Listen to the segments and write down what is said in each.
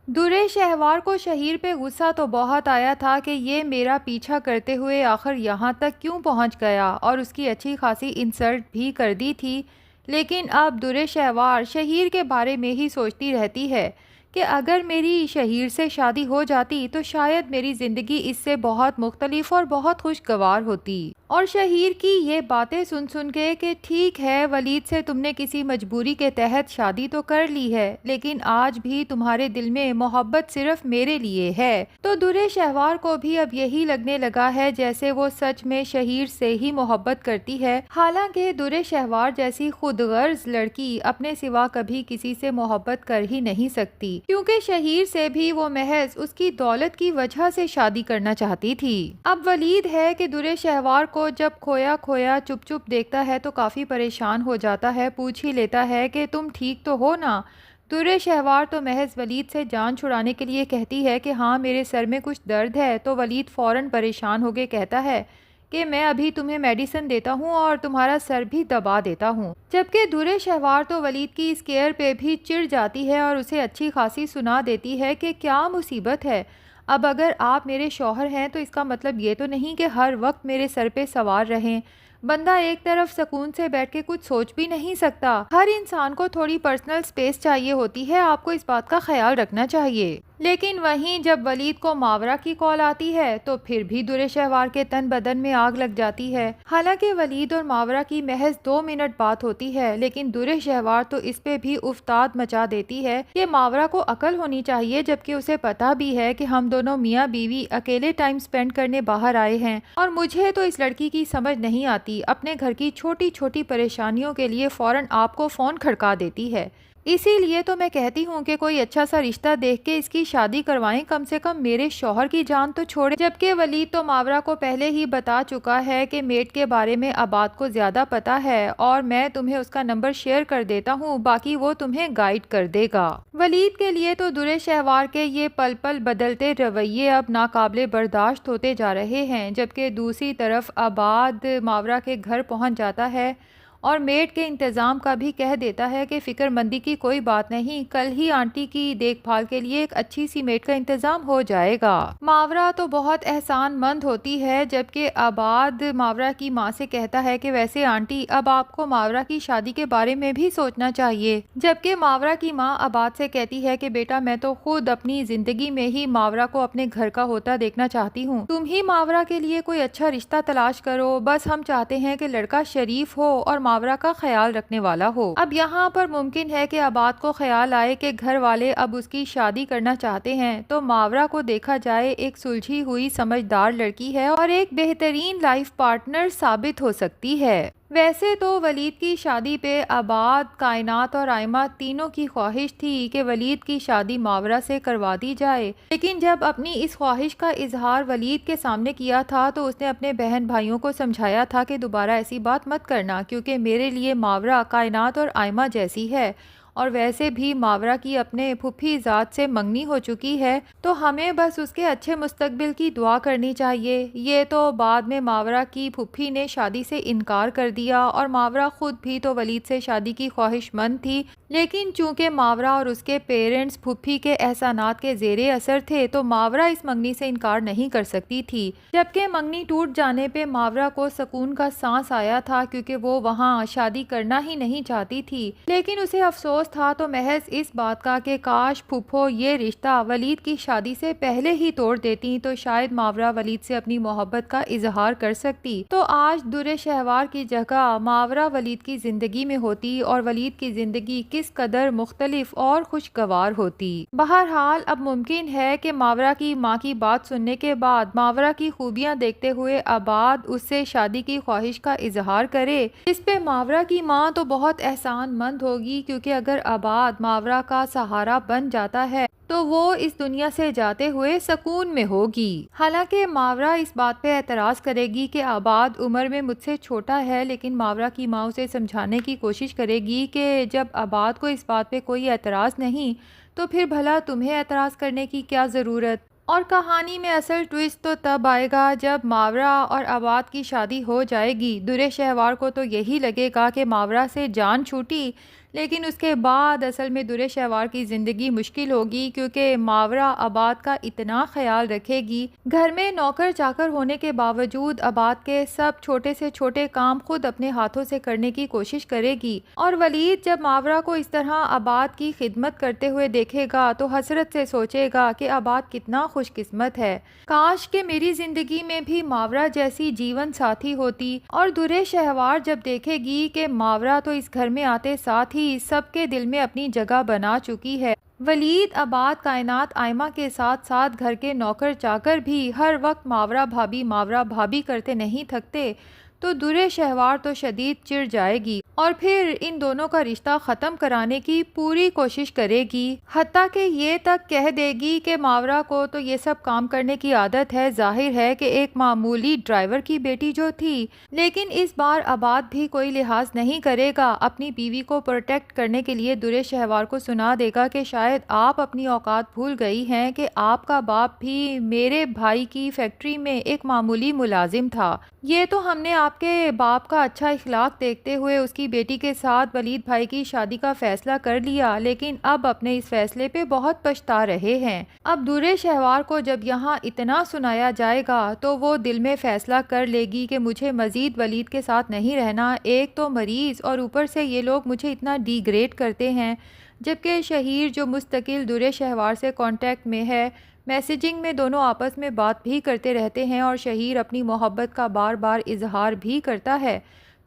درے شہوار کو شہیر پہ غصہ تو بہت آیا تھا کہ یہ میرا پیچھا کرتے ہوئے آخر یہاں تک کیوں پہنچ گیا، اور اس کی اچھی خاصی انسلٹ بھی کر دی تھی۔ لیکن اب درے شہوار شہیر کے بارے میں ہی سوچتی رہتی ہے کہ اگر میری شہیر سے شادی ہو جاتی تو شاید میری زندگی اس سے بہت مختلف اور بہت خوشگوار ہوتی۔ اور شہیر کی یہ باتیں سن سن کے کہ ٹھیک ہے ولید سے تم نے کسی مجبوری کے تحت شادی تو کر لی ہے، لیکن آج بھی تمہارے دل میں محبت صرف میرے لیے ہے، تو درے شہوار کو بھی اب یہی لگنے لگا ہے جیسے وہ سچ میں شہیر سے ہی محبت کرتی ہے۔ حالانکہ درے شہوار جیسی خود غرض لڑکی اپنے سوا کبھی کسی سے محبت کر ہی نہیں سکتی، کیونکہ شہیر سے بھی وہ محض اس کی دولت کی وجہ سے شادی کرنا چاہتی تھی۔ اب ولید ہے کہ درے شہوار کو جب کھویا کھویا چپ چپ دیکھتا ہے تو کافی پریشان ہو جاتا ہے، پوچھ ہی لیتا ہے کہ تم ٹھیک تو ہو نا؟ درے شہوار تو محض ولید سے جان چھڑانے کے لیے کہتی ہے کہ ہاں میرے سر میں کچھ درد ہے، تو ولید فوراً پریشان ہو کے کہتا ہے کہ میں ابھی تمہیں میڈیسن دیتا ہوں اور تمہارا سر بھی دبا دیتا ہوں۔ جبکہ درے شہوار تو ولید کی اس کیئر پہ بھی چڑ جاتی ہے اور اسے اچھی خاصی سنا دیتی ہے کہ کیا مصیبت ہے، اب اگر آپ میرے شوہر ہیں تو اس کا مطلب یہ تو نہیں کہ ہر وقت میرے سر پہ سوار رہیں۔ بندہ ایک طرف سکون سے بیٹھ کے کچھ سوچ بھی نہیں سکتا، ہر انسان کو تھوڑی پرسنل سپیس چاہیے ہوتی ہے، آپ کو اس بات کا خیال رکھنا چاہیے۔ لیکن وہیں جب ولید کو ماورا کی کال آتی ہے تو پھر بھی درے شہوار کے تن بدن میں آگ لگ جاتی ہے۔ حالانکہ ولید اور ماورا کی محض 2 منٹ بات ہوتی ہے، لیکن درے شہوار تو اس پہ بھی افتاد مچا دیتی ہے کہ ماورا کو عقل ہونی چاہیے، جبکہ اسے پتا بھی ہے کہ ہم دونوں میاں بیوی اکیلے ٹائم سپینڈ کرنے باہر آئے ہیں، اور مجھے تو اس لڑکی کی سمجھ نہیں آتی، اپنے گھر کی چھوٹی چھوٹی پریشانیوں کے لیے فوراً آپ کو فون کھڑکا دیتی ہے۔ اسی لیے تو میں کہتی ہوں کہ کوئی اچھا سا رشتہ دیکھ کے اس کی شادی کروائیں، کم سے کم میرے شوہر کی جان تو چھوڑے۔ جبکہ ولید تو ماورا کو پہلے ہی بتا چکا ہے کہ میٹ کے بارے میں عباد کو زیادہ پتا ہے، اور میں تمہیں اس کا نمبر شیئر کر دیتا ہوں، باقی وہ تمہیں گائیڈ کر دے گا۔ ولید کے لیے تو درے شہوار کے یہ پل پل بدلتے رویے اب ناقابل برداشت ہوتے جا رہے ہیں۔ جبکہ دوسری طرف عباد ماورا کے گھر پہنچ جاتا ہے اور میٹ کے انتظام کا بھی کہہ دیتا ہے کہ فکر مندی کی کوئی بات نہیں، کل ہی آنٹی کی دیکھ بھال کے لیے ایک اچھی سی میٹ کا انتظام ہو جائے گا۔ ماورا تو بہت احسان مند ہوتی ہے، جبکہ عباد ماورا کی ماں سے کہتا ہے کہ ویسے آنٹی اب آپ کو ماورا کی شادی کے بارے میں بھی سوچنا چاہیے۔ جبکہ ماورا کی ماں عباد سے کہتی ہے کہ بیٹا میں تو خود اپنی زندگی میں ہی ماورا کو اپنے گھر کا ہوتا دیکھنا چاہتی ہوں، تم ہی ماورا کے لیے کوئی اچھا رشتہ تلاش کرو، بس ہم چاہتے ہیں کہ لڑکا شریف ہو اور ماورا کا خیال رکھنے والا ہو۔ اب یہاں پر ممکن ہے کہ عباد کو خیال آئے کہ گھر والے اب اس کی شادی کرنا چاہتے ہیں، تو ماورا کو دیکھا جائے ایک سلجھی ہوئی سمجھدار لڑکی ہے اور ایک بہترین لائف پارٹنر ثابت ہو سکتی ہے۔ ویسے تو ولید کی شادی پہ عباد، کائنات اور آئمہ تینوں کی خواہش تھی کہ ولید کی شادی ماورا سے کروا دی جائے، لیکن جب اپنی اس خواہش کا اظہار ولید کے سامنے کیا تھا تو اس نے اپنے بہن بھائیوں کو سمجھایا تھا کہ دوبارہ ایسی بات مت کرنا، کیونکہ میرے لیے ماورا کائنات اور آئمہ جیسی ہے، اور ویسے بھی ماورا کی اپنے پھوپھی ذات سے منگنی ہو چکی ہے، تو ہمیں بس اس کے اچھے مستقبل کی دعا کرنی چاہیے۔ یہ تو بعد میں ماورا کی پھوپھی نے شادی سے انکار کر دیا، اور ماورا خود بھی تو ولید سے شادی کی خواہش مند تھی، لیکن چونکہ ماورا اور اس کے پیرنٹس پھوپھی کے احسانات کے زیر اثر تھے تو ماورا اس منگنی سے انکار نہیں کر سکتی تھی۔ جبکہ منگنی ٹوٹ جانے پہ ماورا کو سکون کا سانس آیا تھا، کیونکہ وہ وہاں شادی کرنا ہی نہیں چاہتی تھی، لیکن اسے افسوس تھا تو محض اس بات کا کہ کاش پھوپھو یہ رشتہ ولید کی شادی سے پہلے ہی توڑ دیتی تو شاید ماورا ولید سے اپنی محبت کا اظہار کر سکتی، تو آج درے شہوار کی جگہ ماورا ولید کی زندگی میں ہوتی اور ولید کی زندگی کس قدر مختلف اور خوشگوار ہوتی۔ بہرحال اب ممکن ہے کہ ماورا کی ماں کی بات سننے کے بعد ماورا کی خوبیاں دیکھتے ہوئے عباد اس سے شادی کی خواہش کا اظہار کرے، جس پہ ماورا کی ماں تو بہت احسان مند ہوگی، کیونکہ اگر عباد ماورا کا سہارا بن جاتا ہے تو وہ اس دنیا سے جاتے ہوئے سکون میں ہوگی۔ حالانکہ ماورا اس بات پہ اعتراض کرے گی کہ عباد عمر میں مجھ سے چھوٹا ہے، لیکن ماورا کی ماں اسے سمجھانے کی کوشش کرے گی کہ جب عباد کو اس بات پہ کوئی اعتراض نہیں تو پھر بھلا تمہیں اعتراض کرنے کی کیا ضرورت۔ اور کہانی میں اصل ٹویسٹ تو تب آئے گا جب ماورا اور عباد کی شادی ہو جائے گی۔ درے شہوار کو تو یہی لگے گا کہ ماورا سے جان چھوٹی، لیکن اس کے بعد اصل میں درِ شہوار کی زندگی مشکل ہوگی، کیونکہ ماورا آباد کا اتنا خیال رکھے گی۔ گھر میں نوکر چاکر ہونے کے باوجود آباد کے سب چھوٹے سے چھوٹے کام خود اپنے ہاتھوں سے کرنے کی کوشش کرے گی، اور ولید جب ماورا کو اس طرح آباد کی خدمت کرتے ہوئے دیکھے گا تو حسرت سے سوچے گا کہ آباد کتنا خوش قسمت ہے، کاش کہ میری زندگی میں بھی ماورا جیسی جیون ساتھی ہوتی۔ اور درِ شہوار جب دیکھے گی کہ ماورا تو اس گھر میں آتے ساتھ ہی سب کے دل میں اپنی جگہ بنا چکی ہے، ولید آباد کائنات آئمہ کے ساتھ ساتھ گھر کے نوکر چاکر بھی ہر وقت ماورا بھابی کرتے نہیں تھکتے، تو درِ شہوار تو شدید چڑ جائے گی اور پھر ان دونوں کا رشتہ ختم کرانے کی پوری کوشش کرے گی، حتیٰ کہ یہ تک کہہ دے گی کہ ماورا کو تو یہ سب کام کرنے کی عادت ہے، ظاہر ہے کہ ایک معمولی ڈرائیور کی بیٹی جو تھی۔ لیکن اس بار آباد بھی کوئی لحاظ نہیں کرے گا، اپنی بیوی کو پروٹیکٹ کرنے کے لیے درِ شہوار کو سنا دے گا کہ شاید آپ اپنی اوقات بھول گئی ہیں کہ آپ کا باپ بھی میرے بھائی کی فیکٹری میں ایک معمولی ملازم تھا۔ یہ تو ہم نے آپ کے باپ کا اچھا اخلاق دیکھتے ہوئے اس کی بیٹی کے ساتھ ولید بھائی کی شادی کا فیصلہ کر لیا، لیکن اب اپنے اس فیصلے پہ بہت پچھتا رہے ہیں۔ اب درِ شہوار کو جب یہاں اتنا سنایا جائے گا تو وہ دل میں فیصلہ کر لے گی کہ مجھے مزید ولید کے ساتھ نہیں رہنا، ایک تو مریض اور اوپر سے یہ لوگ مجھے اتنا ڈی گریڈ کرتے ہیں، جبکہ شہیر جو مستقل درِ شہوار سے کانٹیکٹ میں ہے، میسیجنگ میں دونوں آپس میں بات بھی کرتے رہتے ہیں اور شہیر اپنی محبت کا بار بار اظہار بھی کرتا ہے،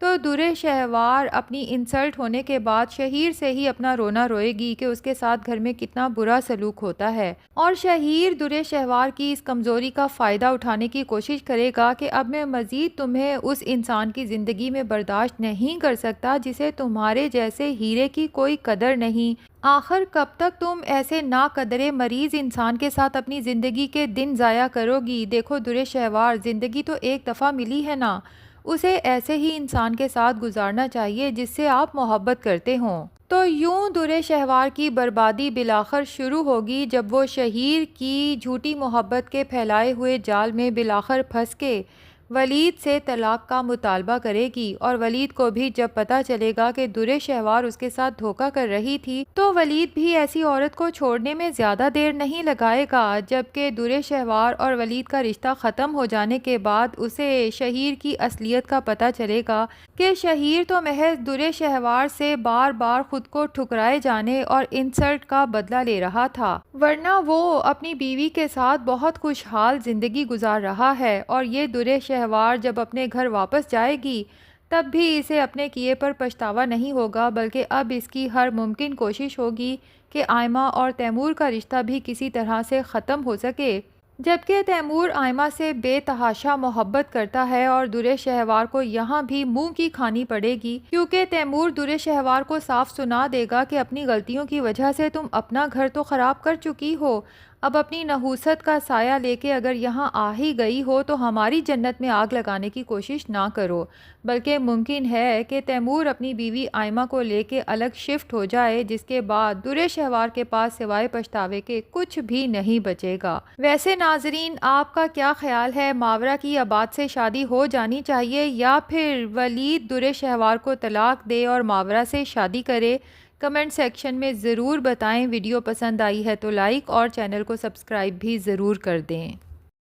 تو درِ شہوار اپنی انسلٹ ہونے کے بعد شہیر سے ہی اپنا رونا روئے گی کہ اس کے ساتھ گھر میں کتنا برا سلوک ہوتا ہے، اور شہیر درِ شہوار کی اس کمزوری کا فائدہ اٹھانے کی کوشش کرے گا کہ اب میں مزید تمہیں اس انسان کی زندگی میں برداشت نہیں کر سکتا جسے تمہارے جیسے ہیرے کی کوئی قدر نہیں، آخر کب تک تم ایسے ناقدرے مریض انسان کے ساتھ اپنی زندگی کے دن ضائع کرو گی؟ دیکھو درِ شہوار، زندگی تو ایک دفعہ ملی ہے نا، اسے ایسے ہی انسان کے ساتھ گزارنا چاہیے جس سے آپ محبت کرتے ہوں۔ تو یوں درِ شہوار کی بربادی بالآخر شروع ہوگی جب وہ شہیر کی جھوٹی محبت کے پھیلائے ہوئے جال میں بالآخر پھنس کے ولید سے طلاق کا مطالبہ کرے گی، اور ولید کو بھی جب پتہ چلے گا کہ درِ شہوار اس کے ساتھ دھوکہ کر رہی تھی تو ولید بھی ایسی عورت کو چھوڑنے میں زیادہ دیر نہیں لگائے گا، جبکہ درِ شہوار اور ولید کا رشتہ ختم ہو جانے کے بعد اسے شہیر کی اصلیت کا پتہ چلے گا کہ شہیر تو محض درِ شہوار سے بار بار خود کو ٹھکرائے جانے اور انسلٹ کا بدلہ لے رہا تھا، ورنہ وہ اپنی بیوی کے ساتھ بہت خوشحال زندگی گزار رہا ہے، اور یہ درِ شہوار جب اپنے گھر واپس جائے گی تب بھی اسے اپنے کیے پر پچھتاوا نہیں ہوگا، بلکہ اب اس کی ہر ممکن کوشش ہوگی کہ آئمہ اور تیمور کا رشتہ بھی کسی طرح سے ختم ہو سکے، جبکہ تیمور آئمہ سے بے تحاشا محبت کرتا ہے، اور درِ شہوار کو یہاں بھی منہ کی کھانی پڑے گی، کیونکہ تیمور درِ شہوار کو صاف سنا دے گا کہ اپنی غلطیوں کی وجہ سے تم اپنا گھر تو خراب کر چکی ہو، اب اپنی نحوست کا سایہ لے کے اگر یہاں آ ہی گئی ہو تو ہماری جنت میں آگ لگانے کی کوشش نہ کرو، بلکہ ممکن ہے کہ تیمور اپنی بیوی آئمہ کو لے کے الگ شفٹ ہو جائے، جس کے بعد درِ شہوار کے پاس سوائے پچھتاوے کے کچھ بھی نہیں بچے گا۔ ویسے ناظرین، آپ کا کیا خیال ہے، ماورا کی آباد سے شادی ہو جانی چاہیے یا پھر ولید درِ شہوار کو طلاق دے اور ماورا سے شادی کرے؟ کمنٹ سیکشن میں ضرور بتائیں۔ ویڈیو پسند آئی ہے تو لائک اور چینل کو سبسکرائب بھی ضرور کر دیں۔